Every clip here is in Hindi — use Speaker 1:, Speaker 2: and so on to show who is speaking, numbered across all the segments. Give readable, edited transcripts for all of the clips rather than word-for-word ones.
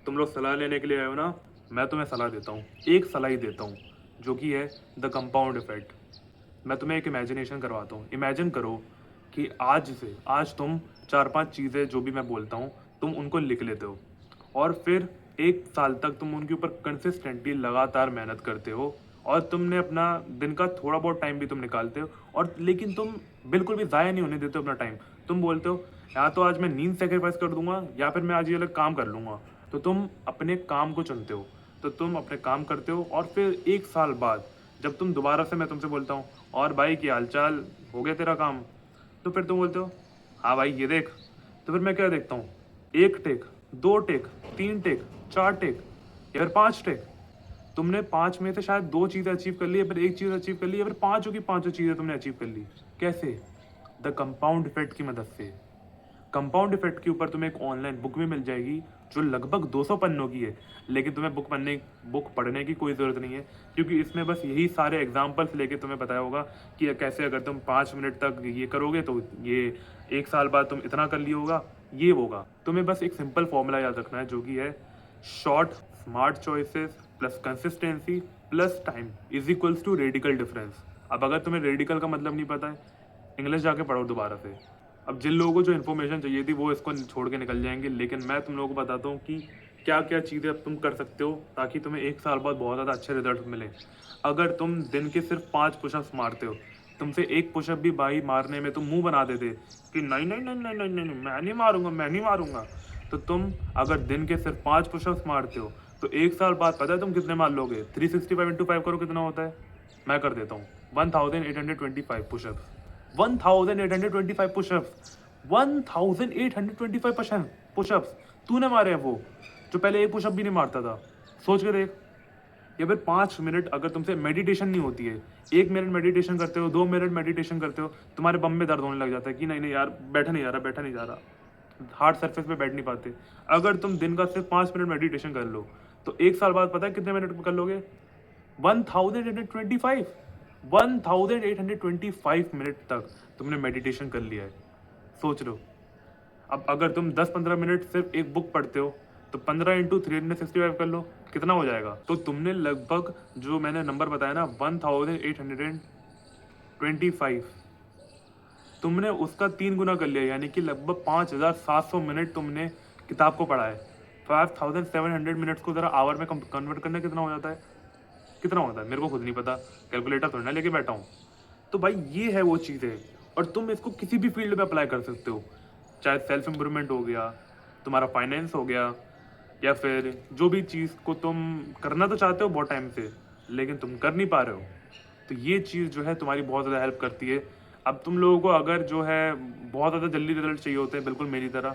Speaker 1: तुम लोग सलाह लेने के लिए आए हो ना, मैं तुम्हें सलाह देता हूँ, एक सलाह ही देता हूँ, जो कि है द कंपाउंड इफेक्ट। मैं तुम्हें एक इमेजिनेशन करवाता हूँ। इमेजिन करो कि आज तुम 4-5 चीज़ें जो भी मैं बोलता हूँ, तुम उनको लिख लेते हो और फिर 1 साल तक तुम उनके ऊपर कंसिस्टेंटली लगातार मेहनत करते हो और तुमने अपना दिन का थोड़ा बहुत टाइम भी तुम निकालते हो और लेकिन तुम बिल्कुल भी ज़ाया नहीं होने देते हो अपना टाइम। तुम बोलते हो या तो आज मैं नींद सैक्रिफाइस कर दूंगा या फिर मैं आज ये अलग काम कर लूँगा। तो तुम अपने काम को चुनते हो, तो तुम अपने काम करते हो और फिर 1 साल बाद जब तुम दोबारा से मैं तुमसे बोलता हूँ और भाई क्या हालचाल, हो गया तेरा काम? तो फिर तुम बोलते हो हाँ भाई ये देख। तो फिर मैं क्या देखता हूँ, 1 टेक, 2 टेक, 3 टेक, 4 टेक या फिर 5 टेक। तुमने 5 में से शायद 2 चीज़ें अचीव कर ली या फिर 1 चीज़ अचीव कर ली या फिर पाँचों की पाँचों चीज़ें तुमने अचीव कर ली। कैसे? द कंपाउंड इफेक्ट की मदद से। कंपाउंड इफेक्ट के ऊपर तुम्हें एक ऑनलाइन बुक भी मिल जाएगी जो लगभग 200 पन्नों की है, लेकिन तुम्हें बुक पढ़ने की कोई ज़रूरत नहीं है, क्योंकि इसमें बस यही सारे एग्जाम्पल्स लेके तुम्हें बताया होगा कि कैसे अगर तुम 5 मिनट तक ये करोगे तो ये 1 साल बाद तुम इतना कर लिया होगा, ये होगा। तुम्हें बस एक सिंपल फॉर्मूला याद रखना है जो कि है short smart choices plus consistency plus time is equals to radical difference. अब अगर तुम्हें रेडिकल का मतलब नहीं पता है, इंग्लिश जाके पढ़ो दोबारा से। अब जिन लोगों को जो इन्फॉर्मेशन चाहिए थी वो इसको छोड़ के निकल जाएंगे, लेकिन मैं तुम लोगों को बताता हूँ कि क्या क्या चीज़ें अब तुम कर सकते हो ताकि तुम्हें 1 साल बाद बहुत ज़्यादा अच्छे रिजल्ट मिले। अगर तुम दिन के सिर्फ 5 पुशअप्स मारते हो, तुमसे एक पुशअप भी भाई मारने में तुम मुंह बना देते कि नहीं नहीं नहीं नहीं नहीं नहीं नहीं, मैं नहीं मारूंगा, मैं नहीं मारूंगा। तो तुम अगर दिन के सिर्फ 5 पुशअप्स मारते हो तो 1 साल बाद पता है तुम कितने मार लोगे? 365 × 5 करो कितना होता है? मैं कर देता हूँ, 1825 पुशअप्स। 1825 पुशअप्स, 1825 पुशअप्स तूने मारे हैं वो, जो पहले एक पुशअप भी नहीं मारता था। सोच के देख। या फिर 5 मिनट अगर तुमसे मेडिटेशन नहीं होती है, 1 मिनट मेडिटेशन करते हो, 2 मिनट मेडिटेशन करते हो, तुम्हारे बम में दर्द होने लग जाता है कि नहीं नहीं यार बैठा नहीं जा रहा, बैठा नहीं जा रहा, हार्ड सरफेस पे बैठ नहीं पाते। अगर तुम दिन का सिर्फ 5 मिनट मेडिटेशन कर लो तो 1 साल बाद पता है कितने मिनट में कर लोगे? 1825, 1825 मिनट तक तुमने मेडिटेशन कर लिया है। सोच लो। अब अगर तुम 10-15 मिनट सिर्फ एक बुक पढ़ते हो तो 15 × 365 कर लो, कितना हो जाएगा? तो तुमने लगभग जो मैंने नंबर बताया ना 1825, तुमने उसका 3 गुना कर लिया, यानी कि लगभग 5700 मिनट तुमने किताब को पढ़ा है। 5700 मिनट्स को जरा आवर में कन्वर्ट करना कितना हो जाता है? कितना होता है मेरे को खुद नहीं पता, कैलकुलेटर थोड़ी ना लेके बैठा हूँ। तो भाई ये है वो चीज़ है, और तुम इसको किसी भी फील्ड में अप्लाई कर सकते हो, चाहे सेल्फ इम्प्रूवमेंट हो गया, तुम्हारा फाइनेंस हो गया, या फिर जो भी चीज़ को तुम करना तो चाहते हो बहुत टाइम से लेकिन तुम कर नहीं पा रहे हो, तो ये चीज़ जो है तुम्हारी बहुत ज़्यादा हेल्प करती है। अब तुम लोगों को अगर जो है बहुत ज़्यादा जल्दी रिजल्ट चाहिए होते हैं बिल्कुल मेरी तरह,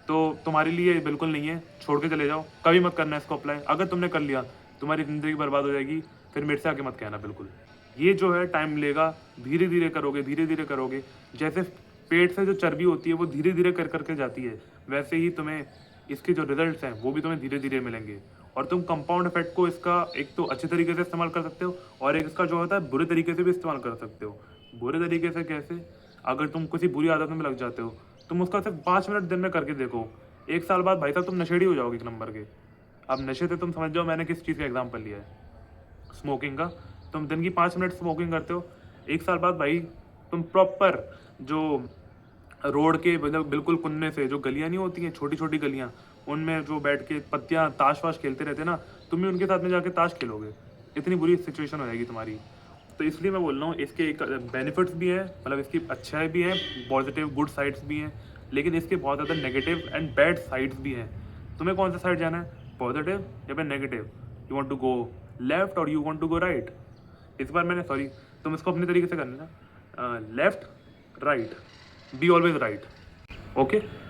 Speaker 1: तो तुम्हारे लिए ये बिल्कुल नहीं है, छोड़ के चले जाओ, कभी मत करना इसको अप्लाई। अगर तुमने कर लिया तुम्हारी ज़िंदगी बर्बाद हो जाएगी, फिर मेरे से आके मत कहना बिल्कुल। ये जो है टाइम लेगा, धीरे धीरे करोगे, धीरे धीरे करोगे। जैसे पेट से जो चर्बी होती है वो धीरे धीरे कर करके जाती है, वैसे ही तुम्हें इसके जो रिजल्ट्स हैं वो भी तुम्हें धीरे धीरे मिलेंगे। और तुम कंपाउंड इफेक्ट को इसका एक तो अच्छे तरीके से इस्तेमाल कर सकते हो और एक इसका जो होता है बुरे तरीके से भी इस्तेमाल कर सकते हो। बुरे तरीके से कैसे? अगर तुम किसी बुरी आदत में लग जाते हो, तुम उसका सिर्फ 5 मिनट दिन में करके देखो, 1 साल बाद भाई साहब तुम नशेड़ी हो जाओगे 1 नंबर के। अब नशे से तुम समझ जाओ मैंने किस चीज़ का एग्जाम्पल लिया है, स्मोकिंग का। तुम दिन की 5 मिनट स्मोकिंग करते हो, 1 साल बाद भाई तुम प्रॉपर जो रोड के मतलब बिल्कुल कुन्ने से जो गलियां नहीं होती हैं, छोटी छोटी गलियां, उनमें जो बैठ के पत्तियां ताश वाश खेलते रहते हैं ना, तुम भी उनके साथ में जाके ताश खेलोगे। इतनी बुरी सिचुएशन हो जाएगी तुम्हारी। तो इसलिए मैं बोल रहा हूँ इसके एक बेनिफिट्स भी हैं, मतलब इसकी अच्छाई भी हैं, पॉजिटिव गुड साइड्स भी हैं, लेकिन इसके बहुत ज़्यादा नेगेटिव एंड बैड साइड्स भी हैं। तुम्हें कौन सा साइड जाना है, पॉजिटिव या फिर negative? You want to go left और you want to go right? इस बार मैंने सॉरी, तुम इसको अपने तरीके से करना, left right, be always right, okay.